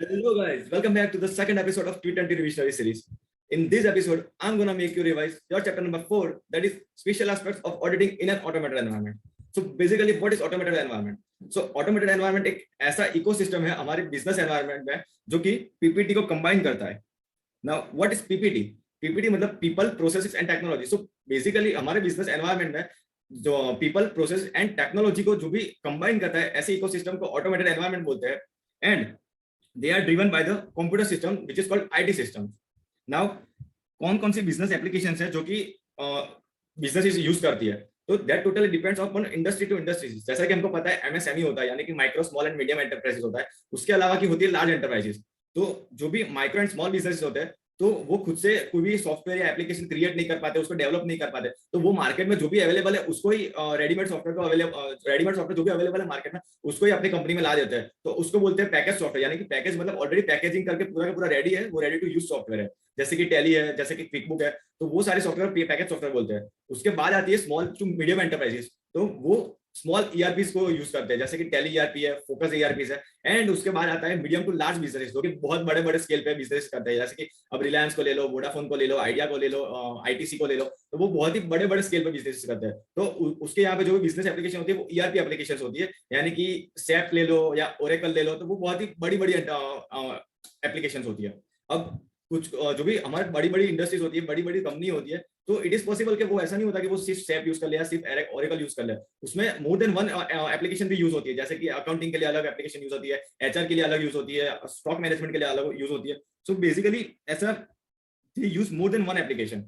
Hello guys, welcome back to the second episode of T20 Revisionary series. In this episode, I'm gonna make you revise your chapter number 4, that is special aspects of auditing in an automated environment. So basically, what is automated environment? So automated environment एक ऐसा ecosystem है हमारे business environment में जो कि PPT को combine करता है. Now, what is PPT? PPT मतलब people, processes and technology. So basically हमारे बिजनेस एनवायरनमेंट में जो people, process and technology को जो भी कंबाइन करता है ऐसे इकोसिस्टम को ऑटोमेटेड एनवायरनमेंट बोलते हैं. And they are driven by the computer system which is called IT systems. Now कौन-कौन सी बिजनेस एप्लीकेशंस है जो कि बिजनेसेस यूज करती है, तो that totally depends upon industry to industry. जैसा कि हमको पता है एमएसएमई होता है यानी कि micro small and medium enterprises होता है. उसके अलावा की होती है लार्ज एंटरप्राइजेस. तो जो भी माइक्रो एंड स्मॉल बिजनेसेस होते हैं तो वो खुद से कोई भी सॉफ्टवेयर या एप्लीकेशन क्रिएट नहीं कर पाते, उसको डेवलप नहीं कर पाते. तो वो मार्केट में जो भी अवेलेबल है उसको ही रेडीमेड सॉफ्टवेयर जो भी अवेलेबल है मार्केट में उसको ही अपनी कंपनी में ला देते हैं. तो उसको बोलते हैं पैकेज सॉफ्टवेयर, यानी कि पैकेज मतलब ऑलरेडी पैकेजिंग करके पूरा का पूरा रेडी है, वो रेडी टू यूज सॉफ्टवेयर है. जैसे कि टैली है, जैसे कि क्विकबुक है, तो वो सारे सॉफ्टवेयर पैकेज सॉफ्टवेयर बोलते हैं. उसके बाद आती है स्मॉल टू मीडियम एंटरप्राइजेस, तो वो स्मॉल ईआरपीस को यूज करते हैं, जैसे कि टैली ईआरपी है, फोकस ईआरपीस है. एंड उसके बाद आता है मीडियम टू लार्ज बिजनेस जो कि बहुत बड़े बड़े स्केल पे बिजनेस करते हैं. जैसे कि अब रिलायंस को ले लो, वोडाफोन को ले लो, आइडिया को ले लो, आईटीसी को ले लो, तो वो बहुत ही बड़े बड़े स्केल पे बिजनेस करते हैं. तो उसके यहाँ पे जो भी बिजनेस एप्लीकेशन होती है वो ईआरपी एप्लीकेशन होती है, यानी कि सैप ले लो या ओरेकल ले लो, तो वो बहुत ही बड़ी बड़ी एप्लीकेशन होती है. अब कुछ जो भी हमारी बड़ी बड़ी इंडस्ट्रीज होती है, बड़ी बड़ी कंपनी होती है, तो इट इज पॉसिबल कि वो ऐसा नहीं होता कि वो सिर्फ सैप यूज कर ले या सिर्फ ओरेकल यूज कर ले. उसमें मोर देन वन एप्लीकेशन भी यूज होती है. जैसे कि अकाउंटिंग के लिए अलग एप्लीकेशन यूज होती है, एचआर के लिए अलग यूज होती है, स्टॉक मैनेजमेंट के लिए अलग यूज होती है. सो बेसिकली ऐसा use more than one application.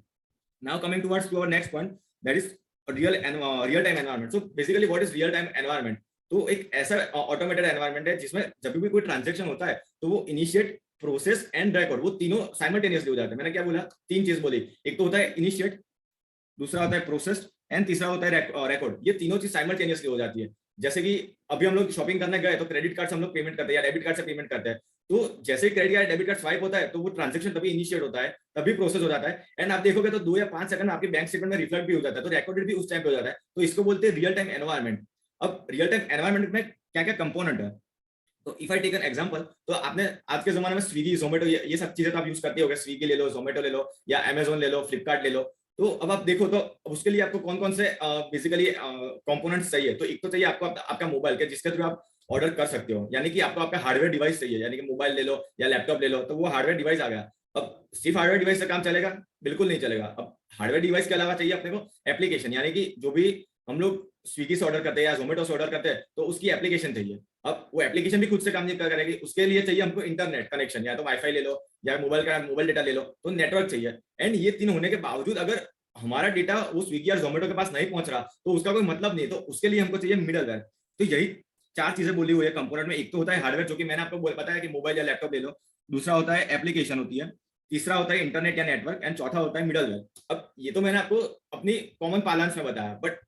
Now coming towards to our next point, that is real time environment. So basically what is real time environment? तो एक ऐसा ऑटोमेटेड एनवायरनमेंट है जिसमें जब भी कोई ट्रांजेक्शन होता है तो वो इनिशिएट, प्रोसेस एंड रिकॉर्ड, वो तीनों साइमल्टेनियसली हो जाते हैं. मैंने क्या बोला? तीन चीज बोली. एक तो होता है इनिशिएट, दूसरा होता है प्रोसेस एंड तीसरा होता है रिकॉर्ड. ये तीनों चीज साइमल्टेनियसली हो जाती है. जैसे कि अभी हम लोग शॉपिंग करने गए तो क्रेडिट कार्ड से हम लोग पेमेंट करते हैं या डेबिट कार्ड से पेमेंट करते हैं. तो जैसे ही credit card debit card swipe होता है तो वो ट्रांजेक्शन तभी इनिशिएट होता है, तभी प्रोसेस हो जाता है. एंड आप देखोगे तो 2 या 5 सेकंड आपके बैंक स्टेटमेंट में रिफ्लेक्ट भी हो जाता है, तो रिकॉर्डेड भी उस टाइम पे हो जाता है. तो इसको बोलते हैं रियल टाइम एनवायरनमेंट. अब रियल टाइम एनवायरनमेंट में क्या क्या कंपोनेंट है, तो if I take an example, तो आपने आज के जमाने में स्विगी, जोमेटो, ये सब चीजें तो आप यूज करते होगे. स्विगी ले लो, जोमेटो ले लो, या अमेजोन ले लो, फ्लिपकार्ट ले लो. तो अब आप देखो तो उसके लिए आपको कौन कौन से बेसिकली कंपोनेंट्स चाहिए. तो एक तो चाहिए आपको आपका मोबाइल के जिसके थ्रू आप ऑर्डर कर सकते हो, यानी कि आपको आपका हार्डवेयर डिवाइस चाहिए, यानी कि मोबाइल ले लो या लैपटॉप ले लो, तो वो हार्डवेयर डिवाइस आ गया. अब सिर्फ हार्डवेयर डिवाइस से काम चलेगा? बिल्कुल नहीं चलेगा. अब हार्डवेयर डिवाइस के अलावा चाहिए अपने को एप्लीकेशन, यानी कि जो भी हम लोग स्विगी से ऑर्डर करते हैं या जोमेटो से ऑर्डर करते हैं तो उसकी एप्लीकेशन चाहिए. अब वो एप्लीकेशन भी खुद से काम नहीं करेगी, उसके लिए चाहिए हमको इंटरनेट कनेक्शन, या तो वाईफाई ले लो या मोबाइल डेटा ले लो, तो नेटवर्क चाहिए. एंड ये तीन होने के बावजूद अगर हमारा डेटा वो स्विगी और जोमेटो के पास नहीं पहुंच रहा तो उसका कोई मतलब नहीं. तो उसके लिए हमको चाहिए मिडलवेयर. तो यही 4 चीजें बोली हुई है कंपोनेंट में. एक तो होता है हार्डवेयर, जो कि मैंने आपको बताया कि मोबाइल या लैपटॉप ले लो. दूसरा होता है एप्लीकेशन होती है. तीसरा होता है इंटरनेट या नेटवर्क. एंड चौथा होता है मिडलवेयर. अब ये तो मैंने आपको अपनी कॉमन पार्लेंस में बताया, बट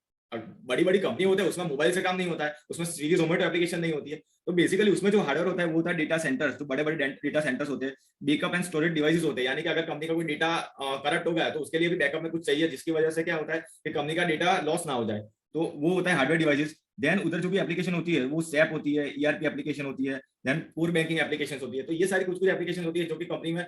बड़ी बड़ी कंपनी होते हैं उसमें मोबाइल से काम नहीं होता है, उसमें स्विगी जोमेटो एप्लीकेशन नहीं होती है. तो बेसिकली उसमें जो हार्डवेयर होता है वो होता है डेटा सेंटर्स. तो बड़े बड़े डेटा सेंटर्स होते हैं, बैकअप एंड स्टोरेज डिवाइसेस होते हैं, यानी कि अगर कंपनी का कोई डेटा करप्ट हो गया तो उसके लिए भी बैकअप में कुछ चाहिए, जिसकी वजह से क्या होता है कि कंपनी का डेटा लॉस ना हो जाए. तो वो होता है हार्डवेयर डिवाइसेस. देन उधर जो भी एप्लीकेशन होती है वो सैप होती है, ईआरपी एप्लीकेशन होती है, देन कोर बैंकिंग एप्लीकेशन होती है. तो ये सारी कुछ कुछ एप्लीकेशन होती है जो कि कंपनी में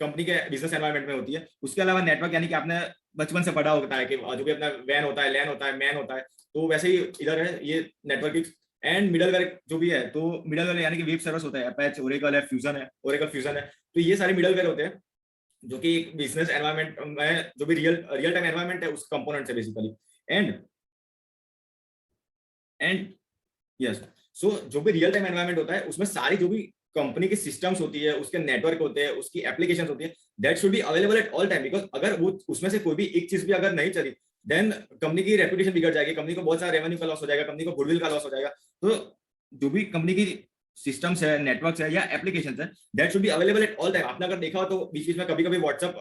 कंपनी के बिजनेस एनवायरनमेंट में होती है. उसके अलावा नेटवर्क, यानी कि आपने बचपन से पढ़ा होता है कि जो भी अपना वैन होता है, लैन होता है, मैन होता है, तो वैसे ही इधर है ये नेटवर्किंग. एंड मिडलवेयर जो भी है, तो मिडलवेयर यानी कि वेब सर्विस होता है, अपैच, ओरेकल है, फ्यूजन है, ओरेकल फ्यूजन है. तो ये सारे मिडलवेयर होते हैं जो कि एक बिजनेस एनवायरनमेंट में जो भी रियल टाइम एनवायरनमेंट है उस कंपोनेंट से बेसिकली. एंड एंड यस, सो जो भी रियल टाइम एनवायरनमेंट होता है उसमें सारी जो भी कंपनी की सिस्टम्स होती है, उसके नेटवर्क होते हैं, उसकी एप्लीकेशंस होती है, that should be available at all time. Because अगर वो उसमें से कोई भी एक चीज भी अगर नहीं चली देन कंपनी की रेपुटेशन बिगड़ जाएगी, कंपनी को बहुत सारा रेवेन्यू का लॉस हो जाएगा, कंपनी को गुडविल का लॉस हो जाएगा. तो जो भी कंपनी की सिस्टम्स है, नेटवर्क्स है या एप्लीकेशंस है, that should be available at all time. आपने अगर देखा हो तो बीच बीच में कभी कभी व्हाट्सएप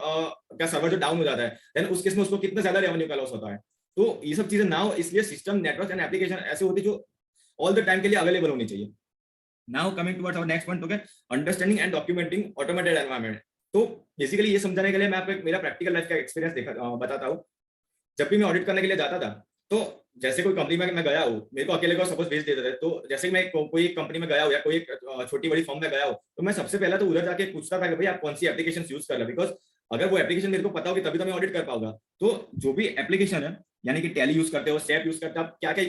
का सर्वर जो डाउन हो जाता है, देन उस केस में उसको कितना ज्यादा रेवेन्यू का लॉस होता है. तो ये सब चीजें ना हो इसलिए सिस्टम, नेटवर्क एंड एप्लीकेशन ऐसे होती है जो ऑल द टाइम के लिए अवेलेबल होनी चाहिए. Now coming towards our next point, okay, understanding and documenting automated environment. So basically ये समझाने के लिए मैं आपको मेरा प्रैक्टिकल लाइफ का एक्सपीरियंस बताता हूँ. जब भी मैं ऑडिट करने के लिए जाता था तो जैसे कोई कंपनी में मैं गया हूँ, मेरे को अकेले को सपोज भेज देते थे, तो जैसे मैं कोई कंपनी में गया हूँ या कोई छोटी बड़ी फॉर्म में गया हूँ, तो मैं सबसे पहले तो उधर जाके पूछता था कि भाई आप कौन सी एप्लीकेशन यूज कर रहे, बिकॉज अगर वो एप्लीकेशन मेरे को पता होगी तभी तो मैं ऑडिट कर पाऊंगा। तो जो भी एप्लीकेशन है, यानी कि टैली यूज करते हो, SAP यूज करते हो, आप क्या क्या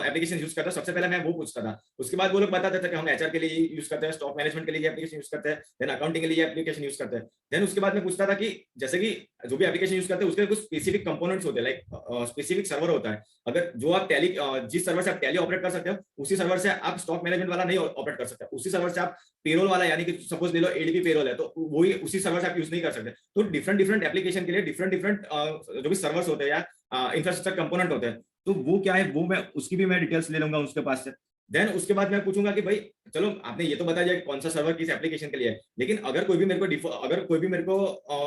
एप्लीकेशन यूज करते हो, सबसे पहले मैं वो पूछता था। उसके बाद वो लोग बताते थे कि हम HR के लिए यूज करते हैं, स्टॉक मैनेजमेंट के लिए एप्लीकेशन यूज करते हैं, देन अकाउंटिंग के लिए एप्लीकेशन यूज करते हैं। देन उसके बाद मैं पूछता था कि जैसे कि जो भी एप्लीकेशन यूज करते हैं उसके कुछ स्पेसिफिक कंपोनेंट्स होते हैं, लाइक स्पेसिफिक सर्वर होता है। अगर जो आप टैली जिस सर्वर से आप टैली ऑपरेट कर सकते हो, उसी सर्वर से आप स्टॉक मैनेजमेंट वाला नहीं ऑपरेट कर सकते, उसी सर्वर से आप पेरोल वाला, यानी कि सपोज ले लो ADP पेरोल है, तो वही उसी सर्वर से आप यूज नहीं कर सकते। तो डिफरेंट डिफरेंट एप्लीकेशन के लिए डिफरेंट डिफरेंट जो भी सर्वर्स होते हैं या इंफ्रास्ट्रक्चर कंपोनेंट होते हैं, तो वो क्या है, वो मैं उसकी भी मैं डिटेल्स ले लूंगा उसके पास से। देन उसके बाद मैं पूछूंगा कि भाई चलो आपने ये तो बता दिया कि कौन सा सर्वर किस एप्लीकेशन के लिए है, लेकिन अगर कोई भी मेरे को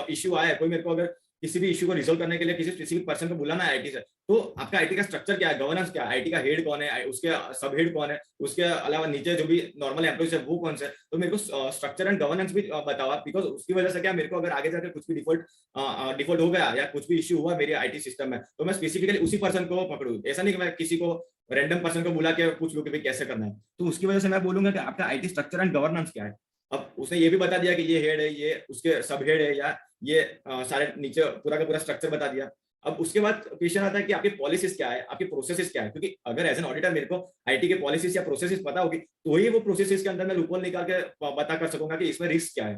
इश्यू आया है, कोई मेरे को अगर किसी भी इश्यू को रिजोल्व करने के लिए किसी स्पेसिफिक पर्सन को बुलाना है IT से, तो आपका IT का स्ट्रक्चर क्या है, गवर्नेंस क्या है, IT का हेड कौन है, उसके सब हेड कौन है, उसके अलावा नीचे जो भी नॉर्मल एम्प्लॉइज है वो कौन से है, तो मेरे को स्ट्रक्चर एंड गवर्नेंस भी बताओ, बिकॉज उसकी वजह से क्या मेरे को अगर आगे जाकर कुछ भी डिफॉल्ट हो गया या कुछ भी इश्यू हुआ मेरे IT सिस्टम में, तो मैं स्पेसिफिकली उसी पर्सन को पकड़ू, ऐसा नहीं कि मैं किसी को रैंडम पर्सन को बुला के पूछ लूं कि भाई कैसे करना है। तो उसकी वजह से मैं बोलूंगा कि आपका IT स्ट्रक्चर एंड गवर्नेंस क्या है। अब उसने ये भी बता दिया कि ये हेड है, ये उसके सब हेड है, या ये सारे नीचे पूरा का पूरा स्ट्रक्चर बता दिया। अब उसके बाद क्वेश्चन आता है कि आपकी पॉलिसीज क्या है, आपकी प्रोसेसेस क्या है, क्योंकि अगर एज एन ऑडिटर मेरे को IT के पॉलिसीज या प्रोसेसेस पता होगी, तो ही वो प्रोसेसेस के अंदर मैं लूपहोल निकाल के बता कर सकूंगा कि इसमें रिस्क क्या है।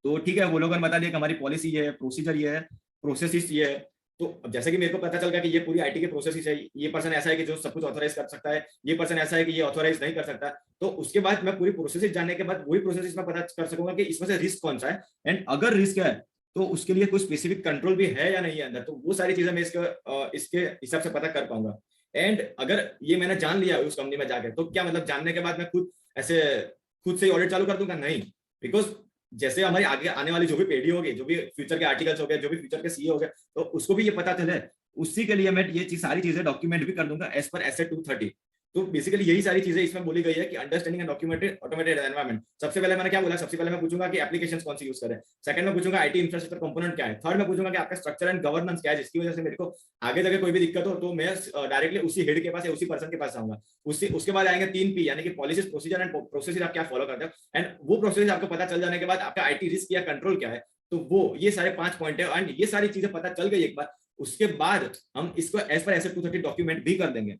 तो ठीक है, वो लोगों ने बता दिया कि हमारी पॉलिसी ये है, प्रोसीजर ये है, प्रोसेसिस ये है। तो अब जैसे कि मेरे को पता चल गया कि ये पूरी IT के प्रोसेसिस है, ये पर्सन ऐसा है कि जो सब कुछ ऑथराइज कर सकता है, ये पर्सन ऐसा है कि ये ऑथराइज नहीं कर सकता, तो उसके बाद मैं पूरी प्रोसेसिस जानने के बाद वही प्रोसेसिस में पता कर सकूंगा कि इसमें से रिस्क कौन सा है, एंड अगर रिस्क है तो उसके लिए कोई स्पेसिफिक कंट्रोल भी है या नहीं है अंदर, तो वो सारी चीजें मैं इसके हिसाब से पता कर पाऊंगा। एंड अगर ये मैंने जान लिया उस कंपनी में जाके, तो क्या मतलब जानने के बाद मैं खुद से ऑडिट चालू कर दूंगा? नहीं, बिकॉज जैसे हमारी आगे आने वाली जो भी पीढ़ी होगी, जो भी फ्यूचर के आर्टिकल्स हो गए, जो भी फ्यूचर के CA हो गए, तो उसको भी ये पता चले, उसी के लिए मैं ये सारी चीजें डॉक्यूमेंट भी कर दूंगा एज पर एस 230। तो बेसिकली यही सारी चीजें इसमें बोली गई है कि understanding and documented automated environment. सबसे पहले मैंने क्या बोला, सबसे पहले मैं पूछूंगा कि एप्लीकेशंस कौन सी यूज करें, सेकंड में पूछूंगा IT इंफ्रास्ट्रक्चर कंपोनेंट क्या है, थर्ड में पूछूंगा कि आपका स्ट्रक्चर एंड गवर्नेंस क्या है, जिसकी वजह से मेरे को आगे जाके कोई भी दिक्कत हो तो मैं डायरेक्टली उसी हेड के पास या उसी पर्सन के पास जाऊंगा। उसके बाद आएंगे 3P, यानी कि पॉलिसीज, प्रोसीजर एंड प्रोसेस आप क्या फॉलो करते हो, एंड वो प्रोसेस आपको पता चल जाने के बाद आपका IT रिस्क या कंट्रोल क्या है। तो वो ये सारे 5 पॉइंट है, एंड ये सारी चीजें पता चल गई एक बार, उसके बाद हम इसको एज पर एस 230 डॉक्यूमेंट भी कर देंगे।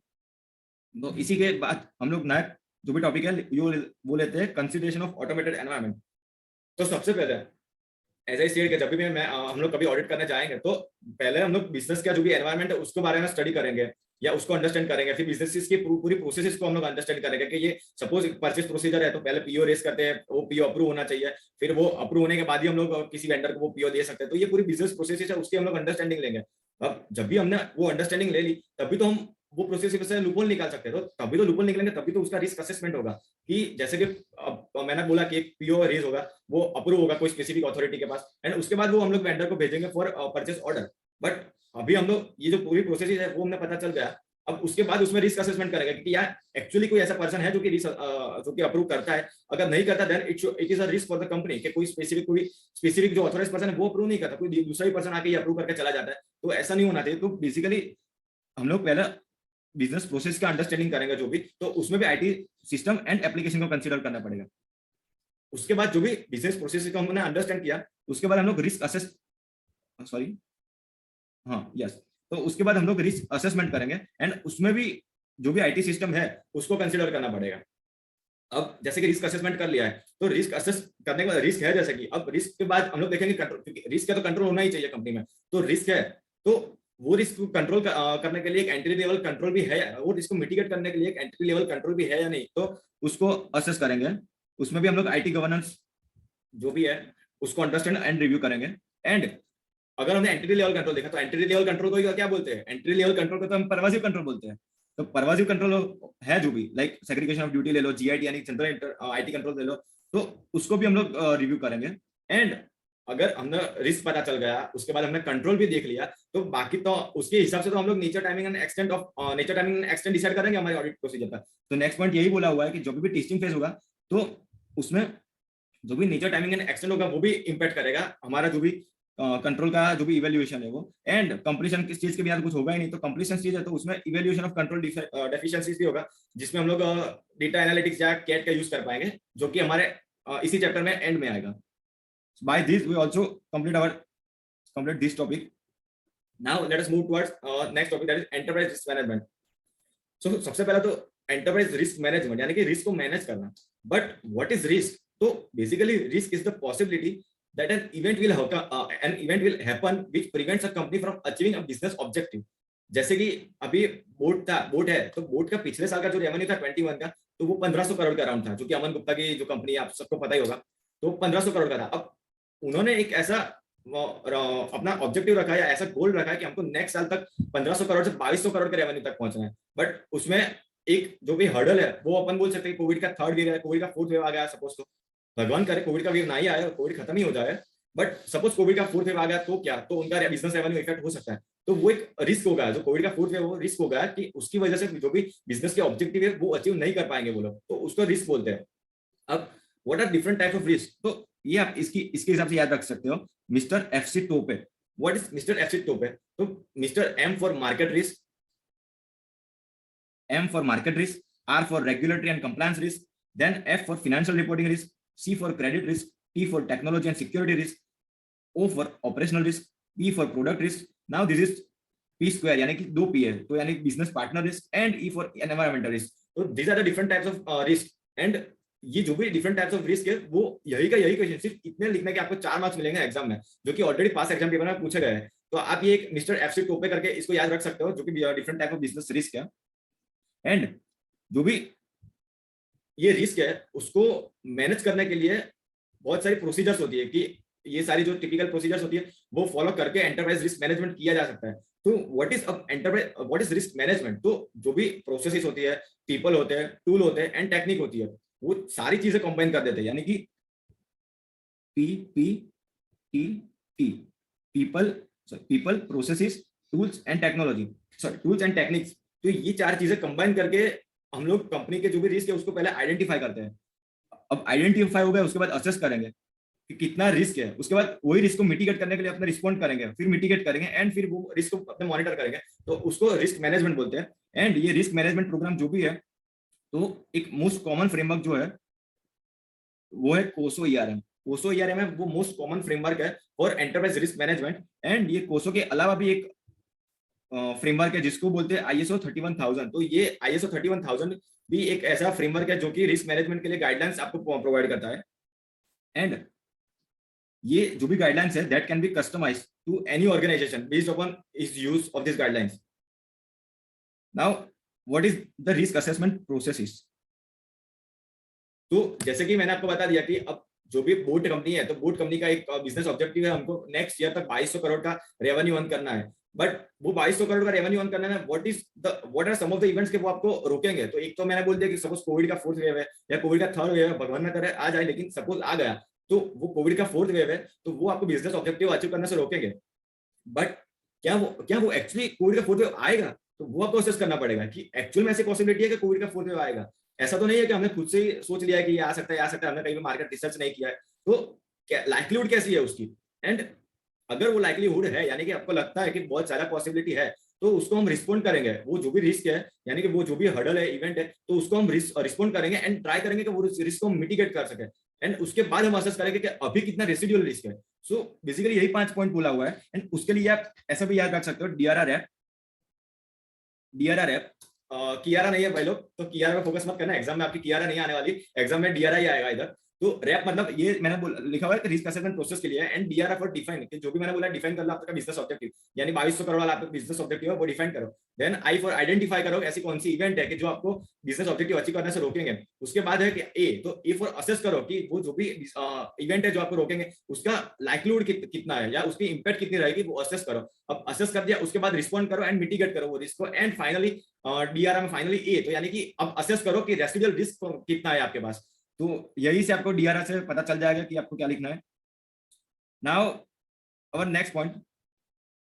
तो इसी के बाद हम लोग नया जो भी टॉपिक है वो लेते हैं, कंसीडरेशन ऑफ ऑटोमेटेड एनवायरनमेंट। तो सबसे पहले एज आई सेड कि जब भी हम लोग कभी ऑडिट करने जाएंगे, तो पहले हम लोग बिजनेस का जो भी एनवायरनमेंट है उसके बारे में स्टडी करेंगे या उसको अंडरस्टैंड करेंगे, फिर बिजनेस की पूरी प्रोसेस को हम लोग अंडरस्टैंड करेंगे कि ये सपोज परचेस प्रोसीजर है, तो पहले PO रेस करते हैं, वो PO अप्रूव होना चाहिए, फिर वो अप्रूव होने के बाद ही हम लोग किसी वेंडर को वो PO दे सकते हैं। तो ये पूरी बिजनेस प्रोसेस है, उसकी हम लोग अंडरस्टैंडिंग लेंगे। अब जब भी हमने वो अंडरस्टैंडिंग ले ली, तभी तो हम वो प्रोसेस से लूपहोल निकाल सकते हैं। तो तभी तो लूपहोल निकलेंगे, तभी तो उसका रिस्क असेसमेंट होगा कि जैसे कि अब मैंने बोला कि एक PO रेज होगा, वो अप्रूव होगा कोई स्पेसिफिक अथॉरिटी के पास, एंड उसके बाद वो हम लोग वेंडर को भेजेंगे फॉर परचेस ऑर्डर। बट अभी हम लोग ये जो पूरी प्रोसेस है वो हमने पता चल गया, अब उसके बाद उसमें रिस्क असेसमेंट करेंगे कि यार एक्चुअली कोई ऐसा पर्सन है जो कि अप्रूव करता है, अगर नहीं करता then it is a risk for the company कि कोई स्पेसिफिक जो ऑथराइज पर्सन है वो अप्रूव नहीं करता, कोई दूसरा ही पर्सन आके ये अप्रूव करके चला जाता है। तो ऐसा नहीं होना चाहिए। तो बेसिकली हम लोग पहले बिजनेस प्रोसेस का अंडरस्टैंडिंग करेंगे जो भी, तो उसमें भी IT सिस्टम एंड एप्लीकेशन को कंसीडर करना पड़ेगा। उसके बाद जो भी बिजनेस प्रोसेस को हमने अंडरस्टैंड किया, उसके बाद हम लोग रिस्क असेस सॉरी हाँ यस तो उसके बाद हम लोग रिस्क असेसमेंट करेंगे, एंड उसमें भी जो भी IT सिस्टम है उसको कंसीडर करना पड़ेगा। अब जैसे कि रिस्क असेसमेंट कर लिया है, तो रिस्क असेस करने के बाद रिस्क है, जैसे कि अब रिस्क के बाद हम लोग देखेंगे कंट्रोल, क्योंकि रिस्क का तो कंट्रोल होना ही चाहिए कंपनी में। तो रिस्क है, तो वो रिस्क को कंट्रोल करने के लिए एक एंट्री लेवल कंट्रोल भी है, वो रिस्क को मिटिगेट करने के लिए एक एंट्री लेवल कंट्रोल भी है या नहीं, तो उसको असेस करेंगे। उसमें भी हम लोग IT गवर्नेंस जो भी है उसको अंडरस्टैंड एंड रिव्यू करेंगे। एंड अगर हमने एंट्री लेवल कंट्रोल देखा, तो एंट्री लेवल कंट्रोल को क्या बोलते हैं, एंट्री लेवल कंट्रोल को तो हम परवासिव कंट्रोल बोलते हैं। तो परवासिव कंट्रोल है जो भी, लाइक सेग्रीगेशन ऑफ ड्यूटी ले लो, GIT यानी सेंट्रल IT कंट्रोल ले लो, तो उसको भी हम लोग रिव्यू करेंगे। एंड अगर हमने रिस्क पता चल गया, उसके बाद हमने कंट्रोल भी देख लिया, तो बाकी तो उसके हिसाब से तो हम लोग nature timing and extent decide करेंगे हमारे ऑडिट प्रोसीजर पर। तो नेक्स्ट पॉइंट यही बोला हुआ है कि जब भी टेस्टिंग फेज होगा, तो उसमें जो भी नेचर टाइमिंग एंड एक्सटेंट होगा वो भी इंपैक्ट करेगा हमारा जो भी कंट्रोल का जो भी इवेल्युएशन है वो, एंड कंप्लीशन किस चीज के बिना कुछ होगा ही नहीं, तो कंप्लीशन चीज है तो उसमें इवेल्युएशन ऑफ कंट्रोल डेफिशिएंसीज भी होगा, जिसमें हम लोग डेटा एनालिटिक्स या कैट का यूज कर पाएंगे, जो कि हमारे इसी चैप्टर में एंड में आएगा. By this we also complete this topic. Now let us move towards next topic, that is enterprise risk management. So सबसे पहला तो enterprise risk management यानी कि रिस्क को मैनेज करना. But what is risk? तो basically risk is the possibility that an event will happen which prevents a company from achieving a business objective. जैसे कि अभी बोट है, तो बोट का पिछले साल का जो रेवेन्यू था 21 का, तो वो 1500 करोड़ का अराउंड था, जो कि अमन गुप्ता की जो कंपनी आप सबको पता ही होगा, तो 1500 करोड़ का था. अब उन्होंने एक ऐसा अपना ऑब्जेक्टिव रखा है या ऐसा गोल रखा है कि हमको नेक्स्ट साल तक 1500 करोड़ से 2200 करोड़ के रेवेन्यू तक पहुंचना है. बट उसमें एक जो भी हर्डल है वो अपन बोल सकते हैं कोविड का थर्ड वेव है, कोविड का फोर्थ वेव आ गया, सपोज तो भगवान करे कोविड का वेव ना ही आए और कोविड खत्म ही हो जाए, बट सपोज कोविड का फोर्थ वेव आ गया तो क्या, तो उनका बिजनेस रेवेन्यू इफेक्ट हो सकता है. तो वो एक रिस्क होगा, जो कोविड का फोर्थ वेव वो रिस्क होगा कि उसकी वजह से जो भी बिजनेस के ऑब्जेक्टिव है वो अचीव नहीं कर पाएंगे वो लोग, तो उसको रिस्क बोलते हैं. अब what are different type of risk, तो ये आप इसके हिसाब से याद रख सकते हो. Mister FC Tope, what is mister FC Tope? तो mister M for market risk, M for market risk, R for regulatory and compliance risk, then F for financial reporting risk, C for credit risk, T for technology and security risk, O for operational risk, P for product risk. Now this is P square यानी कि 2P है, तो यानी business partner risk, and E for environmental risk. So these are the different types of risk, and ये जो भी different types of risk है वो यही क्वेश्चन सिर्फ इतने लिखने के आपको 4 मार्क्स मिलेंगे एग्जाम में, जो कि ऑलरेडी पास एग्जाम पेपर में पूछे गए हैं. तो आप ये एक मिस्टर एफसी टोपे करके इसको याद रख सकते हो, जो कि different type of business risk है. एंड जो भी ये रिस्क है उसको मैनेज करने के लिए बहुत सारी प्रोसीजर्स होती है, कि ये सारी जो टिपिकल प्रोसीजर्स होती है वो फॉलो करके एंटरप्राइज रिस्क मैनेजमेंट किया जा सकता है. तो व्हाट इज रिस्क मैनेजमेंट? तो जो भी प्रोसेसेस होती है, पीपल होते हैं, टूल होते हैं, एंड टेक्निक होती है, वो सारी चीजें कंबाइन कर देते हैं, यानी कि PPTT, people, processes, tools and technology, tools and techniques. तो ये 4 चीजें कंबाइन करके हम लोग कंपनी के जो भी रिस्क है उसको पहले आइडेंटिफाई करते हैं. अब आइडेंटिफाई हो गया, उसके बाद असेस करेंगे कि कितना रिस्क है, उसके बाद वही रिस्क को मिटिगेट करने के लिए अपना रिस्पॉन्ड करेंगे, फिर मिटिगेट करेंगे, एंड फिर वो रिस्क को अपने मॉनिटर करेंगे, तो उसको रिस्क मैनेजमेंट बोलते हैं. एंड ये रिस्क मैनेजमेंट प्रोग्राम जो भी है, तो एक मोस्ट कॉमन फ्रेमवर्क जो है वो है कोसो ईआरएम. कोसो ईआरएम है वो मोस्ट कॉमन फ्रेमवर्क है for enterprise risk management. And ये कोसो के अलावा भी एक फ्रेमवर्क है जिसको बोलते हैं ISO 31000. तो ये ISO 31000 भी एक ऐसा फ्रेमवर्क है जो कि रिस्क मैनेजमेंट के लिए गाइडलाइंस आपको प्रोवाइड करता है. एंड ये जो भी गाइडलाइंस है that can be customized to any organization based upon is use of this guidelines. Now what is the risk assessment process? तो जैसे कि मैंने आपको बता दिया कि अब जो भी बोट कंपनी है, तो बोट कंपनी का एक बिजनेस ऑब्जेक्टिव है, हमको नेक्स्ट ईयर तक 2200 करोड़ का रेवेन्यू अर्न करना है. बट वो 2200 करोड़ का रेवेन्यू अर्न करने में what are some of the events के वो आपको रोकेंगे. तो एक तो मैंने बोल दिया कि सपोज कोविड का फोर्थ वेव है या कोविड का थर्ड वेव है, भगवान ना करे आ जाए, लेकिन सपोज आ गया तो वो कोविड का फोर्थ वेव है, तो वो आपको बिजनेस ऑब्जेक्टिव अचीव करने से रोकेंगे. बट क्या वो एक्चुअली कोविड का फोर्थ वेव आएगा? तो वो आपको असेस करना पड़ेगा कि एक्चुअल में ऐसी पॉसिबिलिटी है कि कोविड का फोर्थ वेव आएगा. ऐसा तो नहीं है कि हमने खुद से ही सोच लिया है कि ये आ सकता है, हमने कहीं भी मार्केट रिसर्च नहीं किया है. तो लाइक्लीहुड कैसी है उसकी? एंड अगर वो लाइक्लीहुड है, यानी कि आपको लगता है कि बहुत सारा पॉसिबिलिटी है, तो उसको हम रिस्पॉन्ड करेंगे. वो जो भी रिस्क है, यानी कि वो जो भी हर्डल है, इवेंट है, तो उसको हम रिस्पॉन्ड करेंगे एंड ट्राई करेंगे कि वो रिस्क को मिटिगेट कर सके. एंड उसके बाद हम असेस करेंगे कि अभी कितना रेसिडुअल रिस्क है. सो बेसिकली यही 5 पॉइंट बोला हुआ है. एंड उसके लिए आप ऐसा भी याद रख सकते हो, DRR कियारा नहीं है भाई लोग, तो कियारा पे फोकस मत करना, एग्जाम में आपकी कियारा नहीं आने वाली, एग्जाम में DRI आएगा इधर. तो रैप मतलब ये मैंने लिखा हुआ है रिस्क असेसमेंट प्रोसेस के लिए है. एंड DRI फॉर डिफाइन, जो भी मैंने बोला डिफाइन कर लो आपका बिजनेस ऑब्जेक्टिव, यानी 2200 करोड़ वाला आपका बिजनेस ऑब्जेक्टिव है वो डिफाइन करो. देन I फॉर आइडेंटिफाई करो ऐसी कौन सी इवेंट है कि जो आपको बिजनेस ऑब्जेक्टिव अचीव करने से रोकेंगे. उसके बाद है कि A, तो A फॉर असेस करो कि वो जो भी इवेंट है जो आपको रोकेंगे उसका लाइक्लीहुड कितना है या उसकी इंपैक्ट कितनी रहेगी, वो असेस करो. अब असेस कर दिया उसके बाद रिस्पॉन्ड करो एंड मिटिगेट करो वो रिस्क को. एंड फाइनली DRI में फाइनली A, तो यानी कि अब असेस करो कि रेसिडुअल रिस्क कितना है आपके पास. तो यही से आपको DRI से पता चल जाएगा कि आपको क्या लिखना है. Now our next point.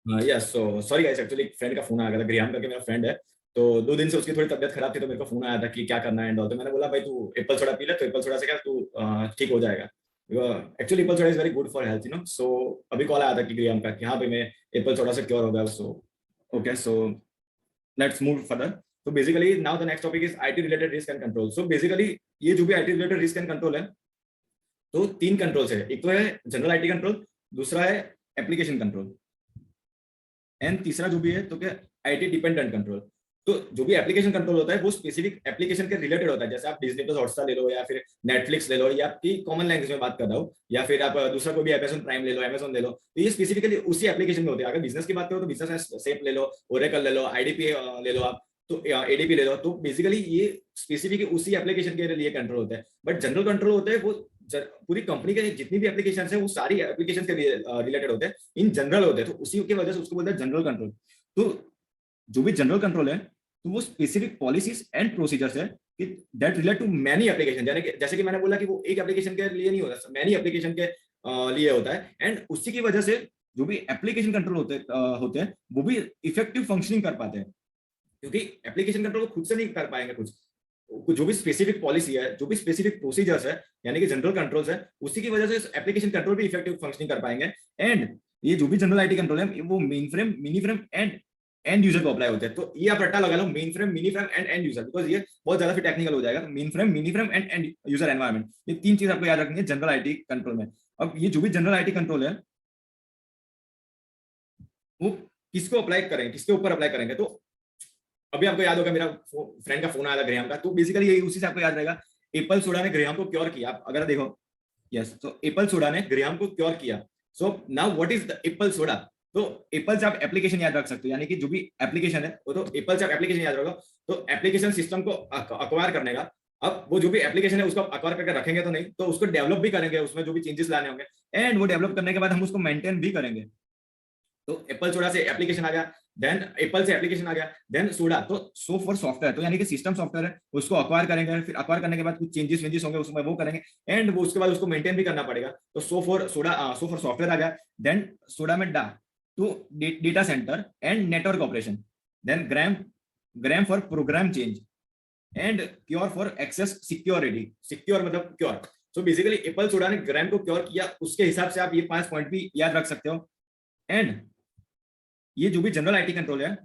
Yes, so sorry guys, actually एक फ्रेंड का फोन आ गया था, ग्रिहाम करके मेरा फ्रेंड है, तो 2 दिन से उसकी थोड़ी तबियत खराब थी, तो मेरे को फोन आया था कि क्या करना है एंड ऑल. तो मैंने बोला भाई तू एप्पल सोडा पी ले, तो एप्पल सोडा से क्या तू ठीक हो जाएगा. Actually apple soda is very good for health, you know. So अभी कॉल आया था कि ग्राम का कि हाँ भाई मैं एप्पल सोडा से क्योर हो गया. So okay, so let's move further. तो basically now the next topic is IT related risk and control. So basically ये जो भी IT related risk and control है, तो 3 कंट्रोल्स है. एक तो है जनरल आईटी कंट्रोल, दूसरा है एप्लीकेशन कंट्रोल, एंड तीसरा जो भी है तो क्या आईटी डिपेंडेंट कंट्रोल. तो जो भी एप्लीकेशन कंट्रोल होता है वो स्पेसिफिक एप्लीकेशन के रिलेटेड होता है. जैसे आप डिज्नी प्लस हॉटस्टार ले लो, या फिर नेटफ्लिक्स ले लो, या आपकी कॉमन लैंग्वेज में बात कर रहा हूँ, या फिर आप दूसरा कोई भी अमेजन प्राइम ले लो, अमेजन ले लो, तो ये स्पेसिफिकली उसी एप्लीकेशन में होते हैं. अगर बिजनेस की बात करो तो बिजनेस सेप ले लो, ओरेकल ले लो, आईडीपी ले लो, आप तो एडीपी ले लो. तो बेसिकली ये स्पेसिफिक उसी एप्लीकेशन के लिए कंट्रोल होता है. बट जनरल कंट्रोल होता है वो पूरी कंपनी के जितनी भी एप्लीकेशन है वो सारी एप्लीकेशन के रिलेटेड होते हैं, इन जनरल होते हैं. तो उसी की वजह से उसको बोलते हैं जनरल कंट्रोल. तो जो भी जनरल कंट्रोल है तो वो स्पेसिफिक पॉलिसीज एंड प्रोसीजर्स है कि that relate to many application. जैसे कि मैंने बोला कि वो एक एप्लीकेशन के लिए नहीं होता, मैनी एप्लीकेशन के लिए होता है. एंड उसी की वजह से जो भी एप्लीकेशन कंट्रोल होते हैं वो भी इफेक्टिव फंक्शनिंग कर पाते हैं, क्योंकि एप्लीकेशन कंट्रोल खुद से नहीं कर पाएंगे कुछ. जो भी स्पेसिफिक पॉलिसी है, जो भी स्पेसिफिक प्रोसीजर्स है, यानी कि जनरल कंट्रोल्स है, उसी की वजह से एप्लीकेशन कंट्रोल भी इफेक्टिव फंक्शनिंग कर पाएंगे. एंड ये जो भी जनरल आईटी कंट्रोल है वो mainframe, mini frame and end user को अप्लाई होते हैं. तो ये आप रट्टा लगा लो, mainframe, mini frame and end user, because ये बहुत ज्यादा फिर टेक्निकल हो जाएगा. Mainframe, mini frame and end user environment, ये 3 चीज आपको याद रखनी है जनरल आईटी कंट्रोल में. अब ये जो भी जनरल आईटी कंट्रोल है वो किसको अप्लाई करेंगे, किसके ऊपर अप्लाई करेंगे. तो अभी आपको याद होगा मेरा फ्रेंड का फोन आया था ग्राहम का, तो बेसिकली यही उसी से आपको याद रहेगा. एप्पल सोडा ने ग्राहम को क्योर किया. आप अगर देखो, यस, तो एप्पल सोडा ने ग्राहम को क्योर किया. So now what is the Apple soda. तो एप्पल से आप एप्लीकेशन याद रख सकते हो, यानी कि जो भी एप्लीकेशन है वो, तो एप्पल से आप एप्लीकेशन याद रखो. तो एप्लीकेशन सिस्टम को अक्वायर करने का. अब वो जो भी एप्लीकेशन है उसको अक्वायर करके रखेंगे तो नहीं, तो उसको डेवलप भी करेंगे, उसमें जो भी चेंजेस लाने होंगे, एंड वो डेवलप करने के बाद हम उसको मेंटेन भी करेंगे. तो एप्पल सोडा से एप्लीकेशन आ गया, देन एप्पल से एप्लीकेशन आ गया, देन सोडा तो सो फॉर सॉफ्टवेयर, तो यानी कि सिस्टम सॉफ्टवेयर है, उसको अक्वायर करेंगे, फिर अक्वायर करने के बाद कुछ चेंजेस वेंजेस होंगे उसमें, वो करेंगे, एंड वो उसके बाद उसको मेंटेन भी करना पड़ेगा. तो so for soda, so for software आ गया. देन सोडा में डा तो data center and network operation. Then gram, gram for program change, and cure for access security. Secure मतलब cure. So basically apple soda ने ग्राम को cure किया, उसके हिसाब से आप ये 5 पॉइंट भी याद रख सकते हो. एंड ये जो भी जनरल आईटी कंट्रोल है,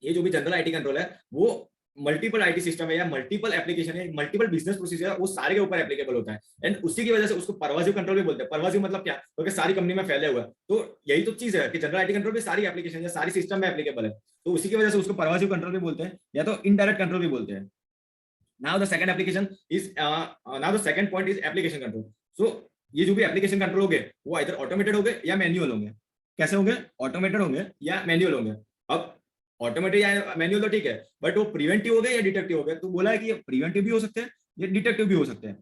ये जो भी जनरल आईटी कंट्रोल है वो मल्टीपल आईटी सिस्टम है या मल्टीपल एप्लीकेशन है, मल्टीपल बिजनेस प्रोसीजर है, वो सारे के ऊपर एप्लीकेबल होता है. एंड उसी की वजह से उसको परवासिव कंट्रोल भी बोलते हैं. परवासिव मतलब क्या, क्योंकि सारी कंपनी में फैले हुआ है. तो यही तो चीज है कि जनरल आईटी कंट्रोल भी सारी एप्लीकेशन है, सारी सिस्टम में एप्लीकेबल है. तो उसी की वजह से उसको परवासिव कंट्रोल भी बोलते हैं, या तो इनडायरेक्ट कंट्रोल भी बोलते हैं. Now the second application is, now the second point is application control. So ये जो भी एप्लीकेशन कंट्रोल होंगे वो इधर ऑटोमेटेड होंगे या मैन्युअल होंगे. कैसे होंगे, ऑटोमेटेड होंगे या मैन्युअल होंगे. अब ऑटोमेटिक या मैन्युअल तो ठीक है, बट वो प्रिवेंटिव हो गए या डिटेक्टिव हो गए. तो बोला है कि ये प्रिवेंटिव भी हो सकते हैं या डिटेक्टिव भी हो सकते हैं.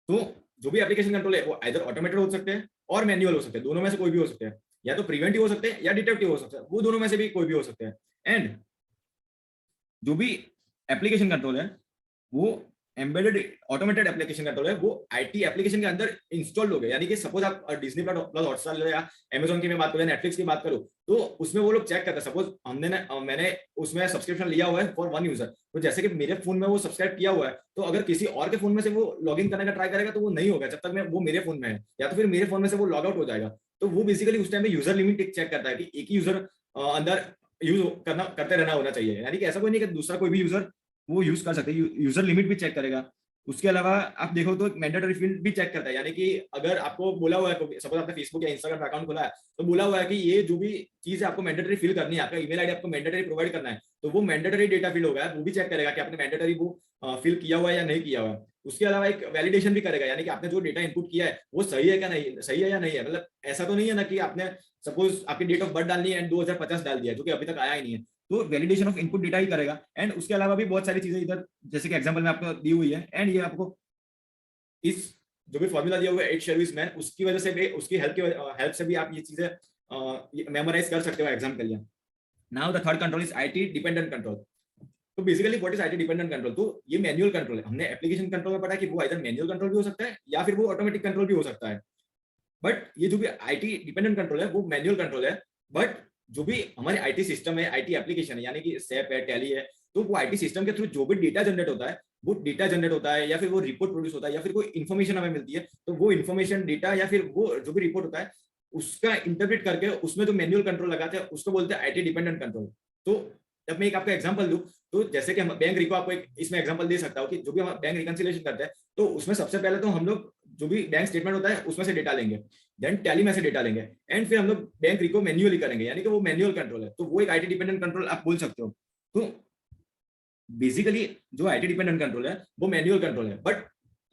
तो जो भी एप्लीकेशन कंट्रोल है वो इधर ऑटोमेटेड हो सकते हैं और मैन्युअल हो सकते हैं, दोनों में से कोई भी हो सकते हैं. या तो प्रिवेंटिव हो सकते हैं या डिटेक्टिव हो सकते हैं, वो दोनों में से भी कोई भी हो सकते हैं. एंड जो भी एप्लीकेशन कंट्रोल है वो एम्बेडेड ऑटोमेटेड एप्लीकेशन कंट्रोल है, वो आईटी एप्लीकेशन के अंदर इंस्टॉल्ड हो गए. यानी कि सपोज आप डिज्नी प्लस हॉटस्टार ले, या अमेजॉन की मैं बात करूं, नेटफ्लिक्स की बात करूं, तो उसमें वो लोग चेक करते हैं. सपोज मैंने उसमें सब्सक्रिप्शन लिया हुआ है फॉर 1 यूजर, तो जैसे कि मेरे फोन में वो सब्सक्राइब किया हुआ है, तो अगर किसी और के फोन में से वो लॉग इन करने का ट्राई करेगा तो वो नहीं होगा जब तक मैं वो मेरे फोन में है, या तो फिर मेरे फोन में से वो लॉग आउट हो जाएगा. तो वो बेसिकली उस टाइम में यूजर लिमिट चेक करता है कि एक ही यूजर अंदर यूज करते रहना होना चाहिए. यानी कि ऐसा कोई नहीं कि दूसरा कोई भी यूजर वो यूज कर सकते हैं. यूजर लिमिट भी चेक करेगा. उसके अलावा आप देखो तो मैंडेटरी फील्ड भी चेक करता है. यानी कि अगर आपको बोला हुआ है, सपोज आपने फेसबुक या इंस्टाग्राम अकाउंट खोला है, तो बोला हुआ है कि ये जो भी चीज है आपको मैंडेटरी फिल करनी है, आपका ईमेल आईडी आपको मैंडेटरी प्रोवाइड करना है, तो वो मैंडेटरी डेटा फिल होगा, वो भी चेक करेगा कि आपने मैंडेटरी वो फिल किया हुआ है या नहीं किया हुआ है. उसके अलावा एक वैलिडेशन भी करेगा, यानी कि आपने जो डेटा इनपुट किया है वो सही है क्या नहीं, सही है या नहीं है. मतलब ऐसा तो नहीं है ना कि आपने सपोज आपकी डेट ऑफ बर्थ डालनी है एंड 2050 डाल दिया, जो कि अभी तक आया ही नहीं है. तो वैलिडेशन ऑफ इनपुट डेटा ही करेगा. एंड उसके अलावा भी बहुत सारी चीजें इधर, जैसे कि एग्जांपल में आपको दी हुई है, एंड ये आपको इस जो भी फॉर्मूला दिया हुआ है 8 सर्विस मैन, उसकी वजह से भी, उसकी हेल्प से भी आप ये चीजें मेमोराइज कर सकते हो एग्जाम के लिए. Now the third control is IT dependent control. तो basically what is IT dependent control. तो ये मैनुअल कंट्रोल है. हमने एप्लीकेशन कंट्रोल में पढ़ा कि वो इधर मैनुअल कंट्रोल भी हो सकता है या फिर वो ऑटोमेटिक कंट्रोल भी हो सकता है. बट ये जो भी आईटी डिपेंडेंट कंट्रोल है वो मैनुअल कंट्रोल है. बट जो भी हमारे आईटी सिस्टम है, आईटी एप्लीकेशन है, यानी कि सैप है, टैली है, तो वो आईटी सिस्टम के थ्रू जो भी डेटा जनरेट होता है वो डेटा जनरेट होता है या फिर वो रिपोर्ट प्रोड्यूस होता है या फिर कोई इन्फॉर्मेशन हमें मिलती है, तो वो इन्फॉर्मेशन डेटा या फिर वो जो भी रिपोर्ट होता है उसका इंटरप्रेट करके उसमें जो मैनुअल कंट्रोल लगाते हैं उसको बोलते हैं आईटी डिपेंडेंट कंट्रोल। तो जब मैं एक आपको एग्जांपल दूं, तो जैसे कि हम बैंक रिको आपको एक इसमें एग्जांपल दे सकता हूं कि जो भी हम बैंक रिकंसिलिएशन करते हैं, तो उसमें सबसे पहले तो हम लोग जो भी बैंक स्टेटमेंट होता है उसमें से डेटा लेंगे, देन टैली में से डेटा लेंगे, एंड फिर हम लोग बैंक रिको मैन्युअली करेंगे, यानी कि वो मैनुअल कंट्रोल है। तो वो एक आईटी डिपेंडेंट कंट्रोल आप बोल सकते हो। तो बेसिकली जो आईटी डिपेंडेंट कंट्रोल है वो मैनुअल कंट्रोल है, बट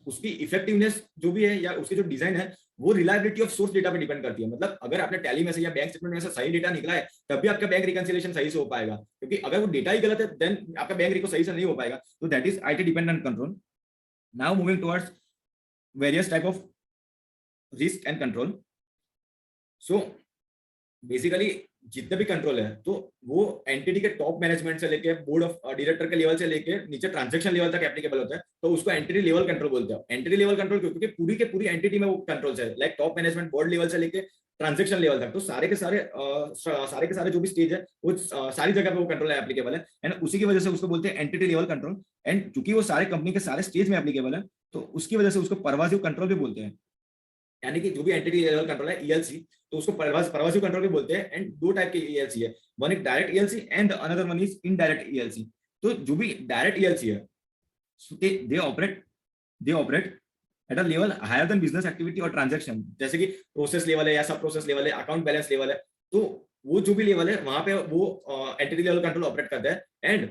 उसकी इफेक्टिवनेस जो भी है या उसकी जो डिजाइन है वो रिलायबिलिटी ऑफ सोर्स डेटा पे डिपेंड करती है। मतलब अगर आपने टैली में से या बैंक स्टेटमेंट में से सही डेटा निकला है तब भी आपका बैंक रिकंसिलिएशन सही से हो पाएगा, क्योंकि अगर वो डेटा ही गलत है देन आपका बैंक रिको सही से नहीं हो पाएगा। तो that is IT dependent control. Now moving towards various type of risk and control. So basically जितने भी कंट्रोल है तो वो एंटिटी के टॉप मैनेजमेंट से लेके बोर्ड ऑफ डायरेक्टर के लेवल से लेके नीचे ट्रांजैक्शन लेवल तक एप्लीकेबल होता है, तो उसको एंटिटी लेवल कंट्रोल बोलते हैं। एंटिटी लेवल कंट्रोल क्योंकि पूरी के पूरी एंटिटी में वो कंट्रोल्स है, like top management board level से लेके ट्रांजैक्शन लेवल तक, तो सारे के सारे जो भी स्टेज है वो सारी जगह पे वो कंट्रोल एप्लीकेबल है, एंड उसी की वजह से उसको बोलते हैं एंटिटी लेवल कंट्रोल। एंड चूंकि वो सारे कंपनी के सारे स्टेज में एप्लीकेबल है तो उसकी वजह से उसको परवासिव कंट्रोल भी बोलते हैं। यानी कि जो भी एंटिटी लेवल कंट्रोल है ईएलसी, तो उसको परवासिव कंट्रोल भी बोलते हैं। एंड दो टाइप के ईएलसी है, one is direct ELC and another one is indirect ELC. तो जो भी डायरेक्ट ईएलसी है they operate at a level higher than business activity और ट्रांजैक्शन, जैसे कि प्रोसेस लेवल है या सब प्रोसेस लेवल है, अकाउंट बैलेंस लेवल है, तो वो जो भी लेवल है वहां पे वो एंटिटी लेवल कंट्रोल ऑपरेट करता है। एंड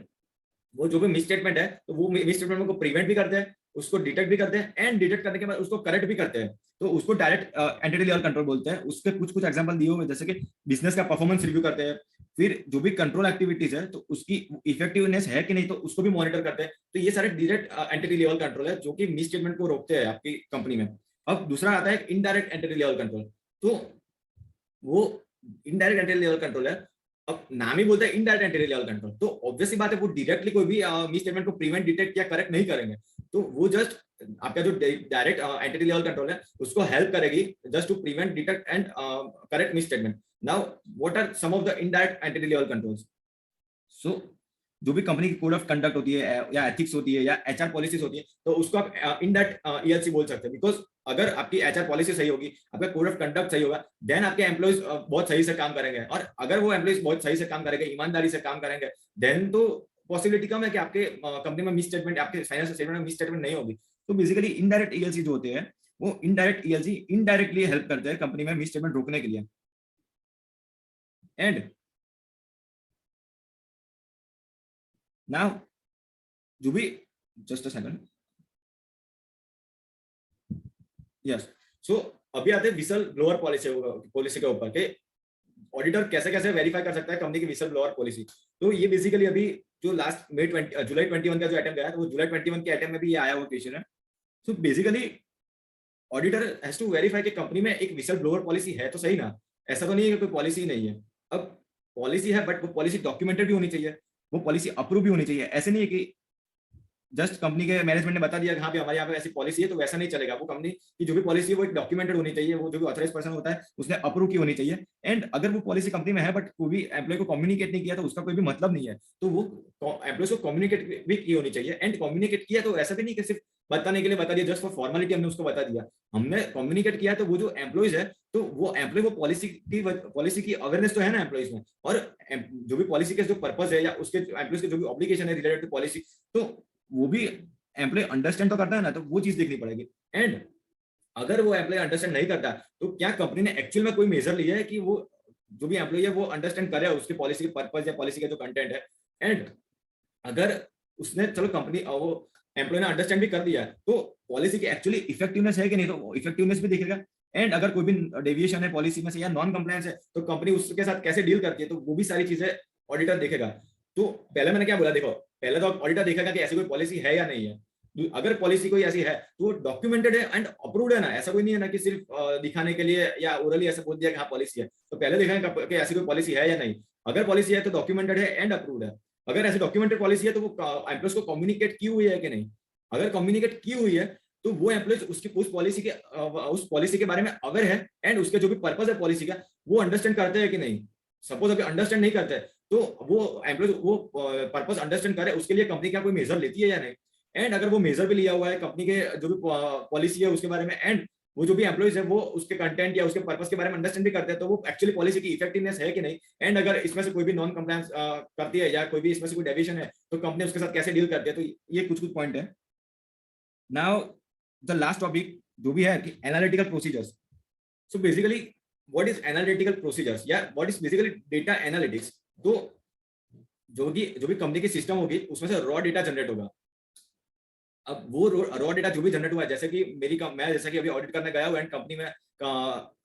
वो जो भी मिस स्टेटमेंट है तो वो मिस स्टेटमेंट को प्रिवेंट भी करते हैं, उसको डिटेक्ट भी करते हैं, एंड डिटेक्ट करने के बाद उसको करेक्ट भी करते हैं, तो उसको डायरेक्ट एंटिटी लेवल कंट्रोल बोलते हैं। उसके कुछ कुछ एग्जांपल दिए हुए जैसे कि बिजनेस का परफॉर्मेंस रिव्यू करते हैं, फिर जो भी कंट्रोल एक्टिविटीज है तो उसकी इफेक्टिवनेस है कि नहीं तो उसको भी मॉनिटर करते हैं। तो ये सारे डायरेक्ट एंटिटी लेवल कंट्रोल है जो कि मिस स्टेटमेंट को रोकते हैं आपकी कंपनी में। अब दूसरा आता है इनडायरेक्ट एंटिटी लेवल कंट्रोल। तो वो इनडायरेक्ट एंटिटी लेवल कंट्रोल है, अब नाम ही बोलता है इनडायरेक्ट एंटिटी लेवल कंट्रोल, तो ऑब्वियसली बात है वो डायरेक्टली कोई भी मिस स्टेटमेंट को प्रिवेंट डिटेक्ट या करेक्ट नहीं करेंगे, तो वो जस्ट आपका जो डायरेक्ट एंटिटी लेवल कंट्रोल है उसको हेल्प करेगी just to prevent detect and correct misstatement. Now what are some of the indirect entity level controls? So जो भी कंपनी की कोड ऑफ कंडक्ट होती है या एथिक्स होती है या एचआर पॉलिसीज होती है तो उसको आप इनडायरेक्ट ईएलसी बोल सकते हैं, बिकॉज अगर आपकी एचआर पॉलिसी सही होगी, आपका कोड ऑफ कंडक्ट सही होगा, देन आपके एम्प्लॉइज बहुत सही से काम करेंगे, और अगर वो एम्प्लॉइज बहुत सही से काम करेंगे, ईमानदारी से काम करेंगे, देन तो पॉसिबिलिटी कम है कि आपके कंपनी में मिस स्टेटमेंट, आपके फाइनेंशियल स्टेटमेंट में मिस स्टेटमेंट नहीं होगी। तो बेसिकली इनडायरेक्ट ईएलसी जो होते हैं वो इनडायरेक्ट ईएलसी इनडायरेक्टली हेल्प करते हैं कंपनी में मिस स्टेटमेंट रोकने के लिए। एंड नाउ जो भी जस्ट अ सेकंड, यस, सो अभी आते हैं विसल ब्लोअर पॉलिसी के ऊपर के ऑडिटर कैसे कैसे वेरीफाई कर सकता है कंपनी की विसल ब्लोअर पॉलिसी। तो ये बेसिकली अभी जो लास्ट जुलाई 21 का जो आइटम गया है, तो वो जुलाई 21 के आइटम में भी ये आया हुआ क्वेश्चन है। So basically auditor has to verify कि कंपनी में एक विसल ब्लोअर पॉलिसी है तो सही ना, ऐसा तो नहीं है कि कोई पॉलिसी नहीं है। अब पॉलिसी है बट वो पॉलिसी डॉक्यूमेंटेड भी होनी चाहिए, वो पॉलिसी अप्रूव भी होनी चाहिए। ऐसे नहीं है कि जस्ट कंपनी के मैनेजमेंट ने बता दिया कि हाँ भी हमारे यहाँ पे ऐसी पॉलिसी है, तो वैसा नहीं चलेगा। वो कंपनी की जो भी पॉलिसी है वो एक डॉक्यूमेंटेड होनी चाहिए, वो जो भी ऑथराइज पर्सन होता है उसने अप्रूव की होनी चाहिए। एंड अगर वो पॉलिसी कंपनी में है बट कोई भी एम्प्लॉय को कम्युनिकेट नहीं किया तो उसका कोई भी मतलब नहीं है, तो वो एम्प्लॉय को कम्युनिकेट भी की होनी चाहिए। एंड कम्युनिकेट किया तो ऐसा भी नहीं कि सिर्फ बताने के लिए बता दिया, जस्ट फॉर फॉर्मेलिटी हमने उसको बता दिया, हमने कम्युनिकेट किया। तो वो जो एम्प्लॉइज है तो वो एम्प्लॉय वो पॉलिसी की अवेयरनेस तो है ना एम्प्लॉइज में, और जो भी पॉलिसी के जो पर्पज है या उसके एम्प्लॉइज के जो भी ऑब्लिगेशन है रिलेटेड टू पॉलिसी, तो वो भी एम्प्लॉय अंडरस्टैंड तो करता है ना, तो वो चीज देखनी पड़ेगी। एंड अगर वो एम्प्लॉय अंडरस्टैंड नहीं करता तो क्या कंपनी ने एक्चुअल में कोई मेजर लिया है कि वो जो भी एम्प्लॉय है वो अंडरस्टैंड करे उसकी पॉलिसी के पर्पज या पॉलिसी का जो कंटेंट है। एंड अगर उसने चलो कंपनी वो एम्प्लॉय ने अंडरस्टैंड भी कर दिया तो पॉलिसी की एक्चुअली इफेक्टिवनेस है कि नहीं, तो इफेक्टिवनेस भी देखेगा। एंड अगर कोई भी डेविएशन है पॉलिसी में से या नॉन कंप्लायंस है तो कंपनी उसके साथ कैसे डील करती है, तो वो भी सारी चीजें ऑडिटर देखेगा। तो पहले मैंने क्या बोला, देखो पहले तो ऑडिटर देखेगा कि ऐसी कोई पॉलिसी है या नहीं है। अगर पॉलिसी कोई ऐसी है तो डॉक्यूमेंटेड है एंड अप्रूव्ड है ना, ऐसा कोई नहीं है ना कि सिर्फ दिखाने के लिए या ओरली ऐसा बोल दिया कि हाँ पॉलिसी है। तो पहले देखेंगे कि ऐसी कोई पॉलिसी है या नहीं। अगर पॉलिसी है तो डॉक्यूमेंटेड है एंड अप्रूव्ड है। अगर ऐसी डॉक्यूमेंटेड पॉलिसी है तो वो एम्प्लॉयज को कम्युनिकेट की हुई है कि नहीं। अगर कम्युनिकेट की हुई है तो वो एम्प्लॉयज उसकी उस पॉलिसी के बारे में अवेयर है एंड उसके जो भी पर्पज है पॉलिसी का वो अंडरस्टैंड करते हैं कि नहीं। सपोज अगर अंडरस्टैंड नहीं करते तो वो एम्प्लॉय वो पर्पस अंडरस्टैंड करे उसके लिए कंपनी क्या कोई मेजर लेती है या नहीं। एंड अगर वो मेजर भी लिया हुआ है कंपनी के जो भी पॉलिसी है उसके बारे में, एंड वो जो भी एम्प्लॉइज है वो उसके कंटेंट या उसके पर्पस के बारे में अंडरस्टैंड भी करते हैं, तो वो एक्चुअली पॉलिसी की इफेक्टिवनेस है कि नहीं, एंड अगर इसमें से कोई भी नॉन कंप्लायंस करती है या कोई भी इसमें से कोई डेविएशन है तो कंपनी उसके साथ कैसे डील करती है। तो ये कुछ कुछ पॉइंट है। नाउ द लास्ट टॉपिक जो भी है कि analytical procedures. So basically what is analytical procedures या what is basically data analytics. तो जो भी कंपनी की सिस्टम होगी उसमें से रॉ डेटा जनरेट होगा। अब वो रॉ डेटा जो भी जनरेट हुआ है, जैसे कि मैं जैसा कि अभी ऑडिट करने गया हूँ एंड कंपनी में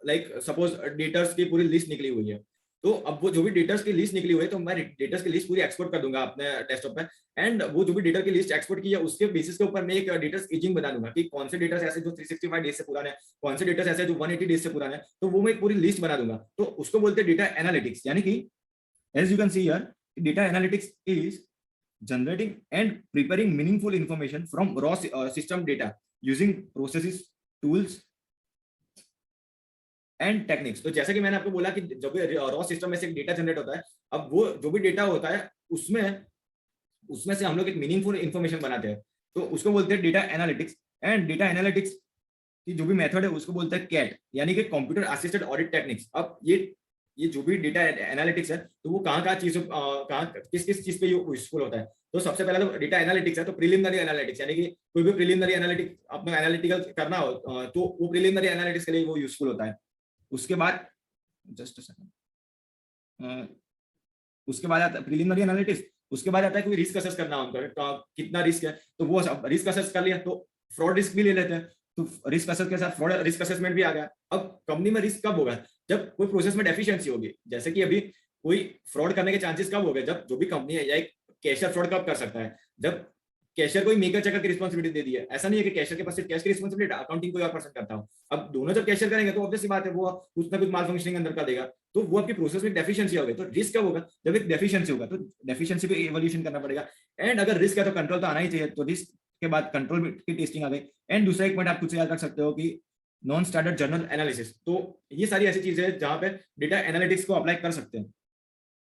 लाइक सपोज डेटर्स की पूरी लिस्ट निकली हुई है, तो अब वो जो भी डेटर्स की लिस्ट निकली हुई है तो मैं डेटर्स की लिस्ट पूरी एक्सपोर्ट कर दूंगा अपने डेस्कटॉप पे, एंड वो जो भी डेटा की लिस्ट एक्सपोर्ट की है उसके बेसिस के ऊपर मैं एक डेटर्स एजिंग बना दूंगा कि कौन से डेटर्स ऐसे जो 365 डेज से पुराने हैं, कौन से डेटर्स ऐसे जो 180 डेज से पुराने हैं, तो वो मैं एक पूरी लिस्ट बना दूंगा। तो उसको बोलते हैं डेटा एनालिटिक्स। यानी कि as you can see here, data analytics is generating and preparing meaningful information from raw system data using processes, tools and techniques। तो जैसा कि मैंने आपको बोला कि जब रॉ सिस्टम में से एक डेटा जनरेट होता है, अब वो जो भी डेटा होता है उसमें से हम लोग एक मीनिंगफुल इंफॉर्मेशन बनाते हैं, तो उसको बोलते हैं data analytics. And data analytics की जो भी मेथड है उसको बोलते हैं कैट, यानी कि कंप्यूटर असिस्टेड ऑडिट टेक्निक्स। अब ये जो भी डेटा एनालिटिक्स है तो वो कहाँ चीज किस किस चीज पे यूजफुल होता है। तो सबसे पहला तो डेटा एनालिटिक्स है, तो प्रीलिमिनरी एनालिटिक्स, यानी कि कोई भी प्रीलिमिनरी एनालिटिक्स अपना एनालिटिकल करना हो तो वो प्रीलिमिनरी एनालिटिक्स के लिए वो यूजफुल होता है। उसके बाद जस्ट सेकंड, उसके बाद आता है प्रीलिमिनरी एनालिटिक्स। उसके बाद आता है कोई रिस्क असेस करना होता है, कितना रिस्क है, तो वो रिस्क असेस कर लिया, तो फ्रॉड रिस्क भी ले लेते हैं, तो रिस्क असेस के साथ फ्रॉड रिस्क असेसमेंट भी आ गया। अब कंपनी में रिस्क कब होगा, जब कोई प्रोसेस में डेफिशिएंसी होगी। जैसे कि अभी कोई फ्रॉड करने के चांसेस कब हो गए, जब जो भी कंपनी है या एक कैशियर फ्रॉड कब कर सकता है, जब कैशियर कोई मेकर चेकर की रिस्पांसिबिलिटी दे दी है। ऐसा नहीं है कि कैशियर के पास सिर्फ कैश की रिस्पांसिबिलिटी, अकाउंटिंग कोई और पर्सन करता हो। अब दोनों जब कैशियर करेंगे तो ऑब्वियसली बात है वो कुछ ना कुछ माल फंक्शनिंग अंदर कर देगा, तो वो आपकी प्रोसेस में डेफिशिएंसी हो गई। तो रिस्क कब होगा, जब एक डेफिशिएंसी होगा, तो डेफिशिएंसी पे इवोल्यूशन करना पड़ेगा। एंड अगर रिस्क है तो कंट्रोल तो आना ही चाहिए, तो रिस्क के बाद कंट्रोल की टेस्टिंग आ गई। एंड दूसरा एक पॉइंट आप खुद से याद रख सकते हो कि नॉन स्टैंडर्ड जर्नल एनालिसिस। तो ये सारी ऐसी चीजें हैं जहां पे डेटा एनालिटिक्स को अप्लाई कर सकते हैं।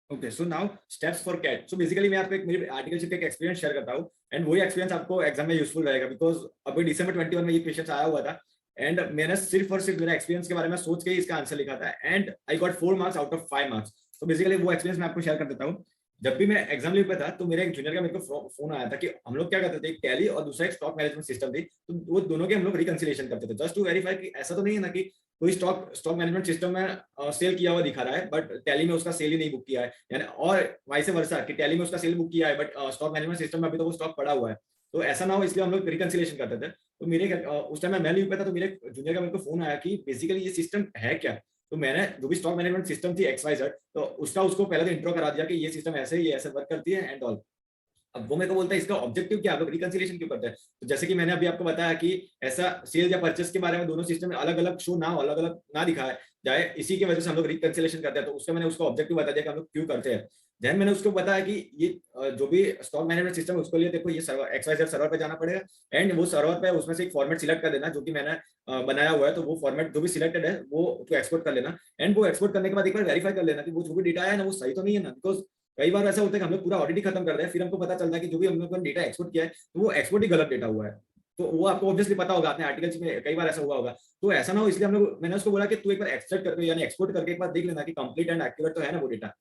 Okay, so now steps for CAAT. So basically मैं आपको एक मेरी आर्टिकलशिप का एक एक्सपीरियंस शेयर करता हूँ, एंड वही एक्सपीरियंस आपको एग्जाम में यूजफुल रहेगा, बिकॉज अभी दिसंबर 21 में ये क्वेश्चन आया हुआ था, एंड मैंने सिर्फ और सिर्फ मेरा एक्सपीरियंस के बारे में सोच के ही इसका आंसर लिखा था, and I got 4 marks out of 5 marks. तो बेसिकली वो एक्सपीरियंस मैं आपको शेयर कर देता हूँ। जब भी मैं एग्जाम लीव पे था तो मेरे एक जूनियर का मेरे को फोन आया था कि हम लोग क्या करते थे, एक टैली और दूसरा एक स्टॉक मैनेजमेंट सिस्टम थी, तो वो दोनों के हम लोग रिकंसिलिएशन करते थे, जस्ट टू वेरीफाई कि ऐसा तो नहीं है ना कि कोई स्टॉक मैनेजमेंट सिस्टम में सेल किया हुआ दिखा रहा है बट टैली में उसका सेल ही नहीं बुक किया है, यानी और वाइस वर्सा कि टैली में उसका सेल बुक किया है बट स्टॉक मैनेजमेंट सिस्टम में अभी तो वो स्टॉक पड़ा हुआ है। तो ऐसा ना हो इसलिए हम लोग रिकंसिलिएशन करते थे। तो मेरे उस टाइम मैं लीव पे था, तो मेरे जूनियर का मेरे को फोन आया कि बेसिकली ये सिस्टम है क्या। तो मैंने जो भी स्टॉक मैनेजमेंट सिस्टम थी XYZ, तो उसको पहले तो इंट्रो करा दिया कि ये सिस्टम ऐसे ये ऐसे वर्क करती है एंड ऑल। अब वो मेरे को बोलता है इसका ऑब्जेक्टिव क्या है, आप लोग रिकंसिलिएशन क्यों करते हैं। तो जैसे कि मैंने अभी आपको बताया कि ऐसा सेल या परचेस के बारे में दोनों सिस्टम में अलग अलग शो ना हो, अलग अलग ना दिखाए जाए, इसी की वजह से हम लोग रिकंसिलिएशन करते हैं। तो उसका मैंने उसको ऑब्जेक्टिव बता दिया कि हम लोग क्यों करते हैं। देन मैंने उसको बताया कि ये जो भी स्टॉक मैनेजमेंट सिस्टम है उसके लिए देखो ये सर्वर XYZ सर्वर पे जाना पड़ेगा, एंड वो सर्वर पे उसमें से एक फॉर्मेट सिलेक्ट कर देना जो कि मैंने बनाया हुआ है। तो वो फॉर्मेट जो भी सिलेक्टेड है वो तो एक्सपोर्ट कर लेना, एंड वो एक्सपोर्ट करने के बाद एक बार वेरीफाई कर लेना कि वो जो भी डेटा है ना वो सही तो नहीं है ना। बिकॉज कई बार ऐसा होता है कि हम लोग पूरा ऑडिट ही खत्म कर रहे हैं, फिर हमको पता चलता है कि जो भी हम लोग ने डेटा एक्सपोर्ट किया है तो वो एक्सपोर्ट ही गलत डेटा हुआ है। तो वो आपको ऑब्वियसली पता होगा, आपने आर्टिकल्स में कई बार ऐसा हुआ होगा। तो ऐसा ना हो इसलिए हम लोग, मैंने उसको बोला कि तू एक बार एक्सट्रैक्ट करके यानी एक्सपोर्ट करके एक बार देख लेना कि कंप्लीट एंड एक्यूरेट तो है ना वो डेटा।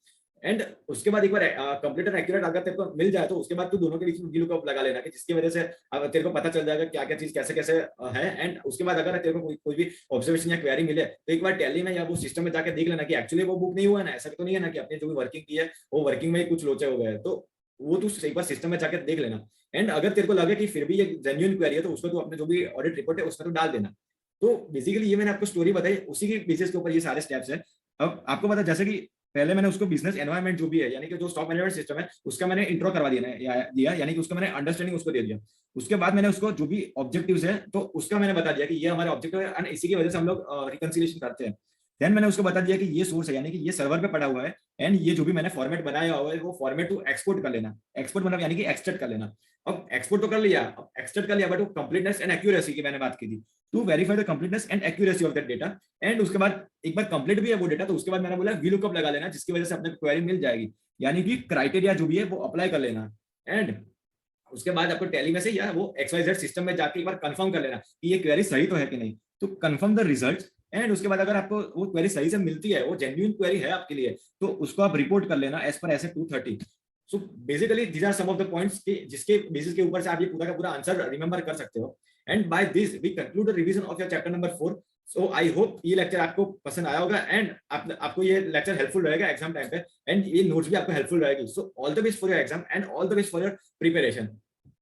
एंड उसके बाद एक बार कंप्लीट एंड एक्यूरेट अगर तेरे को मिल जाए तो उसके बाद तू दोनों के बीच में VLOOKUP लगा लेना कि जिसकी वजह से तेरे को पता चल जाएगा क्या क्या चीज कैसे कैसे है। एंड उसके बाद अगर तेरे को कोई भी ऑब्जर्वेशन या क्वेरी मिले तो एक बार टैली में या वो सिस्टम में जाकर देख लेना कि एक्चुअली वो बुक नहीं हुआ है ना, ऐसा तो नहीं है ना कि अपने जो भी वर्किंग की है वो वर्किंग में ही कुछ लोचे हो गए। तो वो तू एक बार सिस्टम में जाकर देख लेना, एंड अगर तेरे को लगे कि फिर भी ये जेन्युइन क्वेरी है तो उसको तू अपने जो भी ऑडिट रिपोर्ट है उसमें तो डाल देना। तो बेसिकली ये मैंने आपको स्टोरी बताई, उसी के बेसिस के ऊपर ये सारे स्टेप्स है। अब आपको पता जैसे कि पहले मैंने उसको बिजनेस एनवायरनमेंट जो भी है यानी कि जो स्टॉक मैनेजमेंट सिस्टम है उसका मैंने इंट्रो करवा दिया यानी कि उसका मैंने अंडरस्टैंडिंग उसको दे दिया। उसके बाद मैंने उसको जो भी ऑब्जेक्टिव्स है तो उसका मैंने बता दिया कि ये हमारे ऑब्जेक्टिव है एंड इसी की वजह से हम लोग रिकंसिलिएशन करते हैं। देन मैंने उसको बता दिया कि ये सोर्स है यानी कि ये सर्वर पे पड़ा हुआ है, एंड ये जो भी मैंने फॉर्मेट बनाया हुआ है वो फॉर्मेट टू एक्सपोर्ट कर लेना। एक्सपोर्ट मतलब यानी कि एक्सट्रैक्ट कर लेना। अब एक्सपोर्ट तो कर लिया, अब एक्सट्रैक्ट कर लिया, बट वो कंप्लीटनेस एंड एक्यूरेसी की मैंने बात की थी, to verify the completeness and accuracy of that data. And उसके बाद एक बार कंप्लीट भी है वो डेटा तो उसके बाद मैंने बोला VLOOKUP लगा लेना जिसकी वजह से अपने क्वेरी मिल जाएगी, यानी कि क्राइटेरिया जो भी है वो अप्लाई कर लेना। एंड उसके बाद आपको टैली में से या वो XYZ सिस्टम में जाके एक बार कंफर्म कर लेना कि ये क्वेरी सही तो है कि नहीं, तो कंफर्म द रिजल्ट। एंड उसके बाद अगर आपको वो क्वेरी सही से मिलती है, वो जेन्युइन क्वेरी है आपके लिए, तो उसको आप रिपोर्ट कर लेना एज पर ऐसे 230। So basically these are some of the points जिसके बेसिस के ऊपर से आप ये पूरा का पूरा आंसर रिमेंबर कर सकते हो। And by this we conclude the revision of your chapter number 4। So I hope ये लेक्चर आपको पसंद आया होगा एंड आपको ये लेक्चर हेल्पफुल रहेगा एग्जाम टाइम पे, एंड ये नोट्स भी आपको हेल्पफुल रहेगी। So all the best for your exam and all the best for your preparation.